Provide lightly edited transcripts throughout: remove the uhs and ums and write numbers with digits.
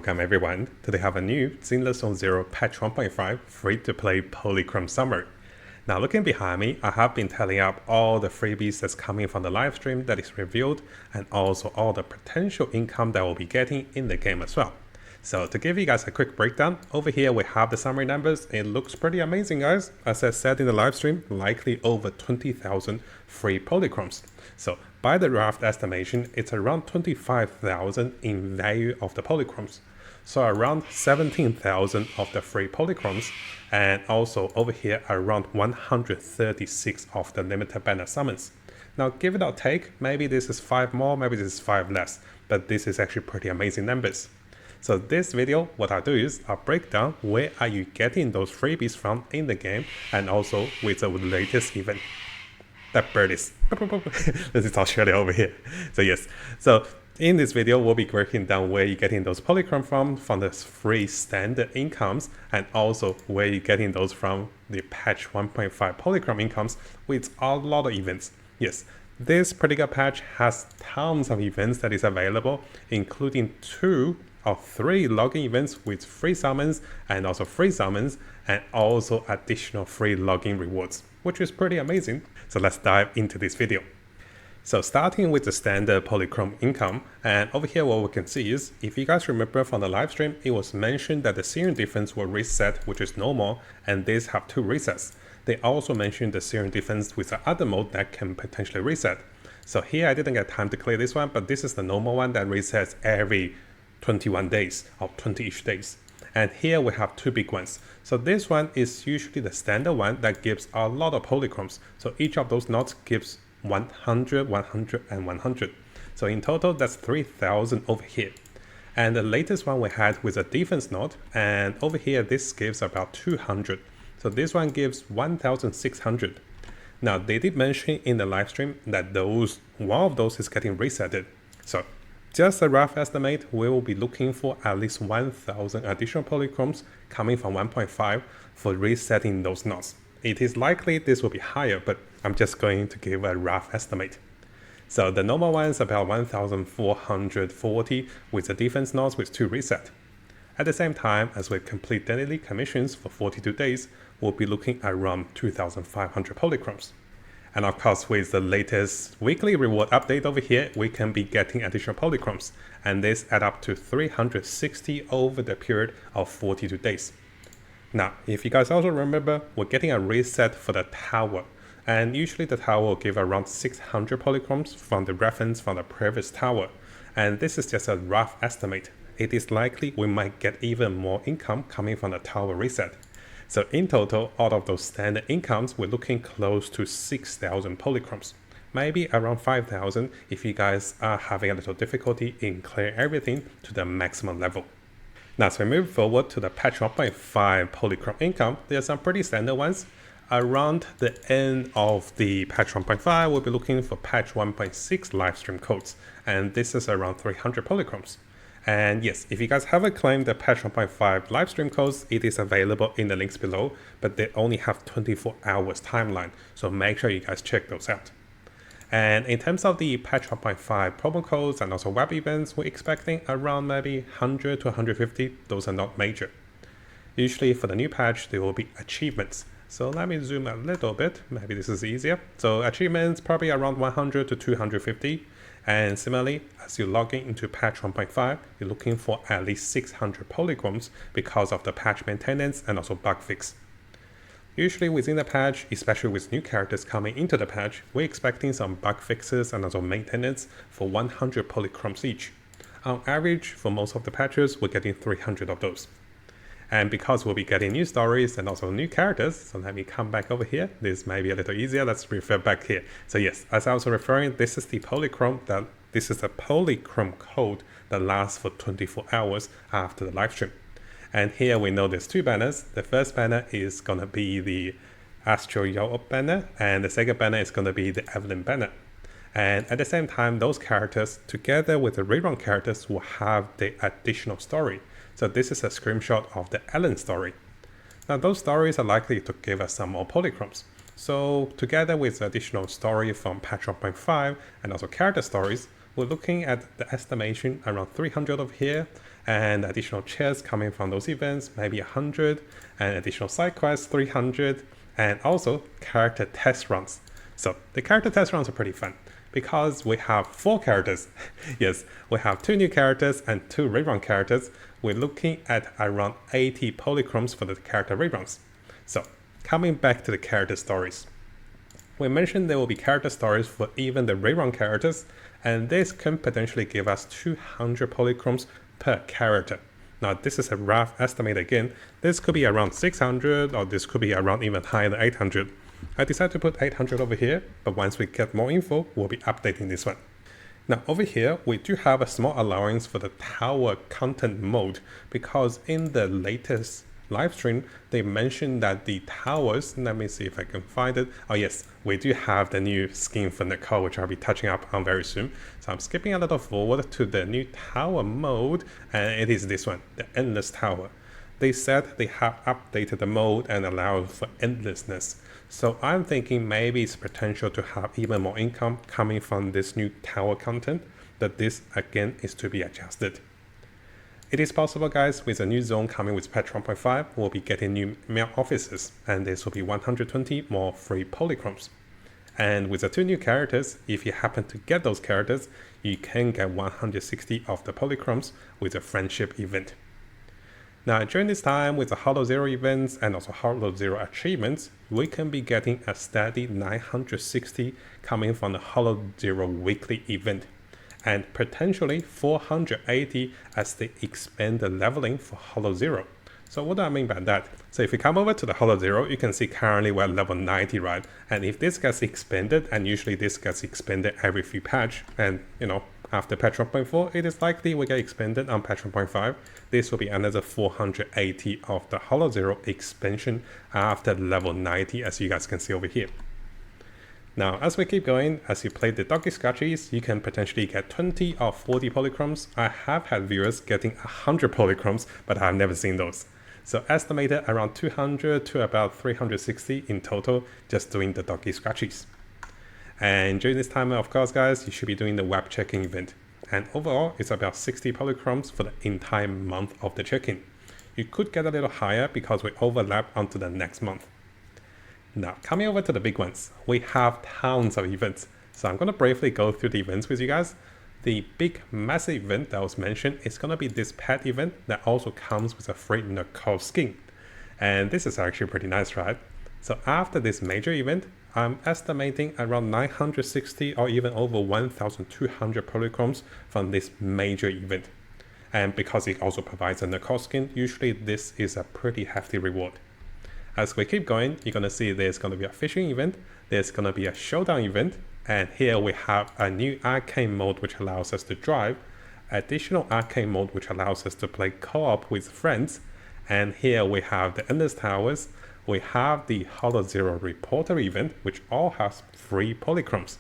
Welcome everyone to the have a new Zenless on Zero patch 1.5 free-to-play Polychrome summary. Now looking behind me, I have been telling up all the freebies that's coming from the live stream that is revealed and also all the potential income that we'll be getting in the game as well. So to give you guys a quick breakdown, over here we have the summary numbers. It looks pretty amazing, guys. As I said in the live stream, likely over 20,000 free Polychromes. So by the rough estimation, it's around 25,000 in value of the Polychromes. So around 17,000 of the free Polychromes, and also over here around 136 of the limited banner summons. Now give it or take, maybe this is 5 more, maybe this is 5 less, but this is actually pretty amazing numbers. So this video, what I'll do is I'll break down where are you getting those freebies from in the game and also with the latest event. That bird is, this is Australia over here. So yes, so in this video, we'll be breaking down where you're getting those Polychrome from the free standard incomes, and also where you're getting those from the patch 1.5 Polychrome incomes with a lot of events. Yes, this particular patch has tons of events that is available, including 2 or 3 login events with free summons and also free summons, and also additional free login rewards, which is pretty amazing. So let's dive into this video. So starting with the standard Polychrome income, and over here what we can see is, if you guys remember from the live stream, it was mentioned that the serum defense will reset, which is normal, and these have 2 resets. They also mentioned the serum defense with the other mode that can potentially reset. So here I didn't get time to clear this one, but this is the normal one that resets every 21 days or 20-ish days. And here we have 2 big ones. So this one is usually the standard one that gives a lot of Polychromes. So each of those nodes gives 100, 100, and 100. So in total, that's 3,000 over here. And the latest one we had with a defense node, and over here, this gives about 200. So this one gives 1,600. Now, they did mention in the live stream that one of those is getting resetted. So just a rough estimate, we will be looking for at least 1,000 additional Polychromes coming from 1.5 for resetting those nodes. It is likely this will be higher, but I'm just going to give a rough estimate. So the normal one is about 1,440 with the defense nodes with 2 reset. At the same time, as we complete daily commissions for 42 days, we'll be looking around 2,500 Polychromes. And of course, with the latest weekly reward update over here, we can be getting additional Polychromes, and this add up to 360 over the period of 42 days. Now, if you guys also remember, we're getting a reset for the tower, and usually the tower will give around 600 Polychromes from the reference from the previous tower, and this is just a rough estimate. It is likely we might get even more income coming from the tower reset. So in total, out of those standard incomes, we're looking close to 6,000 Polychromes, maybe around 5,000 if you guys are having a little difficulty in clearing everything to the maximum level. Now, as we move forward to the patch 1.5 Polychrome income, there are some pretty standard ones. Around the end of the patch 1.5, we'll be looking for patch 1.6 livestream codes, and this is around 300 Polychromes. And yes, if you guys haven't claimed the patch 1.5 livestream codes, it is available in the links below, but they only have 24 hours timeline, so make sure you guys check those out. And in terms of the patch 1.5 promo codes and also web events, we're expecting around maybe 100 to 150. Those are not major. Usually for the new patch, there will be achievements. So let me zoom a little bit. Maybe this is easier. So achievements probably around 100 to 250. And similarly, as you log into patch 1.5, you're looking for at least 600 Polychromes because of the patch maintenance and also bug fix. Usually within the patch, especially with new characters coming into the patch, we're expecting some bug fixes and also maintenance for 100 Polychromes each. On average, for most of the patches, we're getting 300 of those. And because we'll be getting new stories and also new characters, so let me come back over here. This may be a little easier. Let's refer back here. So yes, as I was referring, this is the Polychrome code that lasts for 24 hours after the live stream. And here we know there's 2 banners. The first banner is going to be the Astra banner, and the second banner is going to be the Evelyn banner. And at the same time, those characters, together with the rerun characters, will have the additional story. So this is a screenshot of the Ellen story. Now those stories are likely to give us some more Polychromes. So together with the additional story from patch 1.5 and also character stories, we're looking at the estimation around 300 over here, and additional chairs coming from those events, maybe 100, and additional side quests, 300, and also character test runs. So the character test runs are pretty fun because we have 4 characters. Yes, we have 2 new characters and 2 rerun characters. We're looking at around 80 polychromes for the character reruns. So coming back to the character stories. We mentioned there will be character stories for even the rerun characters, and this can potentially give us 200 polychromes per character. Now this is a rough estimate again. This could be around 600, or this could be around even higher than 800. I decided to put 800 over here, but once we get more info, we'll be updating this one. Now over here, we do have a small allowance for the tower content mode, because in the latest live stream, they mentioned that the towers, let me see if I can find it. Oh yes, we do have the new skin for Nicole, which I'll be touching up on very soon. So I'm skipping a little forward to the new tower mode, and it is this one, the endless tower. They said they have updated the mode and allowed for endlessness. So I'm thinking maybe it's potential to have even more income coming from this new tower content, but this again is to be adjusted. It is possible, guys, with a new zone coming with patch 1.5, we'll be getting new mail offices, and this will be 120 more free polychromes. And with the 2 new characters, if you happen to get those characters, you can get 160 of the polychromes with a friendship event. Now, during this time, with the Hollow Zero events and also Hollow Zero achievements, we can be getting a steady 960 coming from the Hollow Zero weekly event, and potentially 480 as they expand the leveling for Hollow Zero. So what do I mean by that? So if you come over to the Hollow Zero, you can see currently we're at level 90, right? And if this gets expanded, and usually this gets expanded every few patch, and after patch 1.4, it is likely we get expanded on patch 1.5. This will be another 480 of the Hollow Zero expansion after level 90, as you guys can see over here. Now, as we keep going, as you play the doggy scratchies, you can potentially get 20 or 40 polychromes. I have had viewers getting 100 polychromes, but I've never seen those. So estimated around 200 to about 360 in total, just doing the doggy scratchies. And during this time, of course, guys, you should be doing the web check-in event. And overall, it's about 60 polychromes for the entire month of the check-in. You could get a little higher because we overlap onto the next month. Now, coming over to the big ones, we have tons of events. So I'm going to briefly go through the events with you guys. The big massive event that was mentioned is going to be this pet event that also comes with a free Nicole skin. And this is actually pretty nice, right? So after this major event, I'm estimating around 960 or even over 1,200 polychromes from this major event. And because it also provides a Nicole skin, usually this is a pretty hefty reward. As we keep going, you're going to see there's going to be a fishing event, there's going to be a showdown event, and here we have a new arcade mode which allows us to drive, additional arcade mode which allows us to play co-op with friends, and here we have the endless towers, we have the Hollow Zero reporter event which all has free polychromes,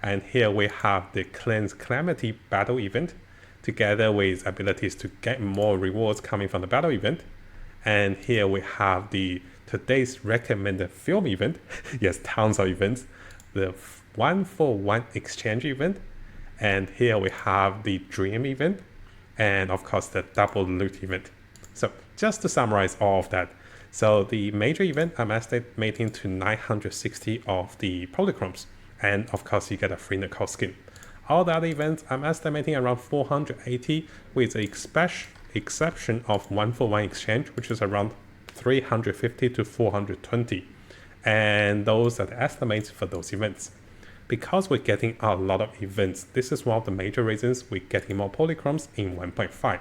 and here we have the Cleanse Calamity battle event together with abilities to get more rewards coming from the battle event, and here we have the today's recommended film event. Yes, tons of events. The 1-for-1 exchange event. And here we have the dream event. And of course, the double loot event. So just to summarize all of that. So the major event, I'm estimating to 960 of the polychromes. And of course, you get a free Nicole skin. All the other events, I'm estimating around 480 with the exception of 1-for-1 exchange, which is around 350 to 420, and those are the estimates for those events. Because we're getting a lot of events, this is one of the major reasons we're getting more polychromes in 1.5.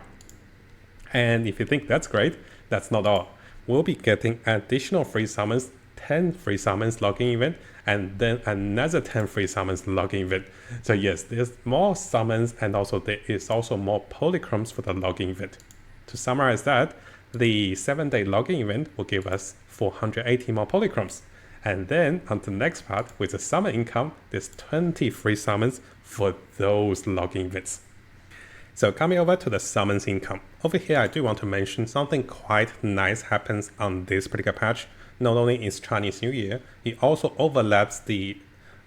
And if you think that's great, that's not all. We'll be getting additional free summons, 10 free summons login event, and then another 10 free summons login event. So yes, there's more summons, and also there is also more polychromes for the login event. To summarize that, the 7-day login event will give us 480 more polychromes. And then on the next part, with the summer income, there's 20 free summons for those login events. So coming over to the summons income. Over here, I do want to mention something quite nice happens on this particular patch. Not only is Chinese New Year, it also overlaps the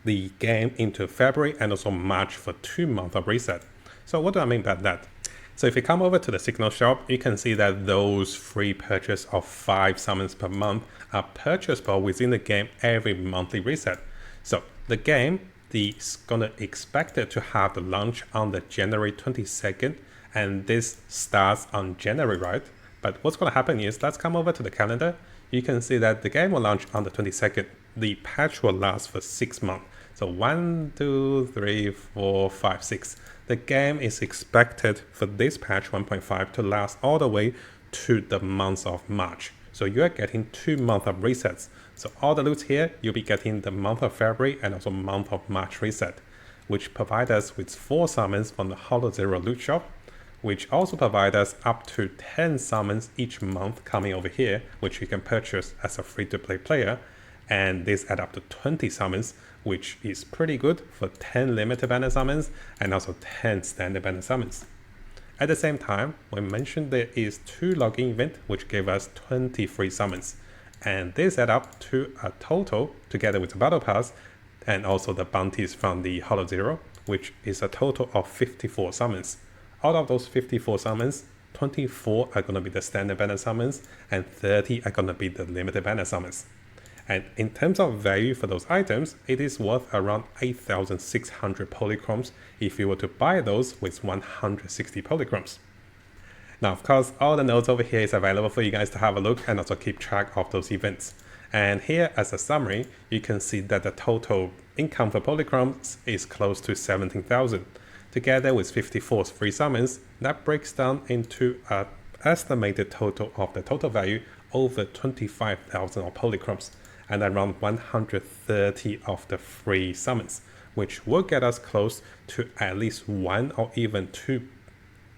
the game into February and also March for 2 months of reset. So what do I mean by that? So if you come over to the Signal shop, you can see that those free purchase of 5 summons per month are purchasable within the game every monthly reset. So the game is gonna expect it to have the launch on the January 22nd, and this starts on January, right? But what's gonna happen is, let's come over to the calendar. You can see that the game will launch on the 22nd. The patch will last for 6 months. So 1, 2, 3, 4, 5, 6. The game is expected for this patch 1.5 to last all the way to the month of March. So you're getting 2 months of resets. So all the loot here, you'll be getting the month of February and also month of March reset, which provide us with 4 summons from the Hollow Zero loot shop, which also provide us up to 10 summons each month coming over here, which you can purchase as a free-to-play player. And this add up to 20 summons, which is pretty good for 10 limited banner summons and also 10 standard banner summons. At the same time, we mentioned there is 2 login events which gave us 20 free summons, and this add up to a total, together with the battle pass and also the bounties from the Hollow Zero, which is a total of 54 summons. Out of those 54 summons, 24 are going to be the standard banner summons and 30 are going to be the limited banner summons. And in terms of value for those items, it is worth around 8,600 polychromes if you were to buy those with 160 polychromes. Now, of course, all the notes over here is available for you guys to have a look and also keep track of those events. And here, as a summary, you can see that the total income for polychromes is close to 17,000. Together with 54 free summons, that breaks down into an estimated total of the total value over 25,000 of polychromes, and around 130 of the free summons, which will get us close to at least 1 or even 2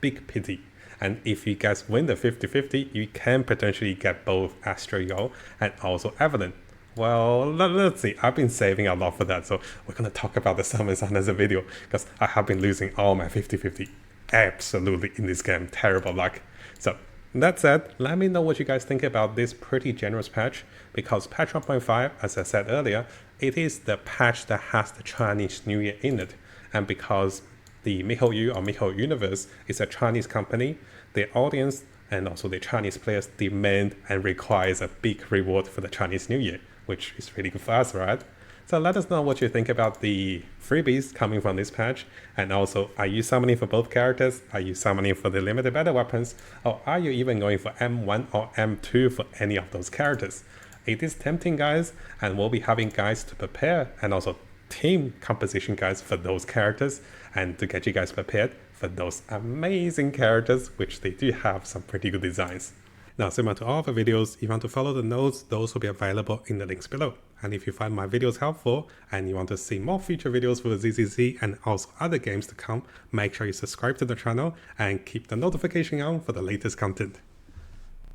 big pity. And if you guys win the 50-50, you can potentially get both Astra and also Evelyn. Well, let's see. I've been saving a lot for that, so we're going to talk about the summons on this video, because I have been losing all my 50-50 absolutely in this game. Terrible luck. So that said, let me know what you guys think about this pretty generous patch, because patch 1.5, as I said earlier, it is the patch that has the Chinese New Year in it. And because the miHoYo or miHo Universe is a Chinese company, the audience and also the Chinese players demand and requires a big reward for the Chinese New Year, which is really good for us, right? So let us know what you think about the freebies coming from this patch. And also, are you summoning for both characters? Are you summoning for the limited battle weapons? Or are you even going for M1 or M2 for any of those characters? It is tempting, guys, and we'll be having guides to prepare and also team composition guides for those characters and to get you guys prepared for those amazing characters, which they do have some pretty good designs. Now, similar to all of the videos, if you want to follow the notes, those will be available in the links below. And if you find my videos helpful and you want to see more future videos for ZZZ and also other games to come, make sure you subscribe to the channel and keep the notification on for the latest content.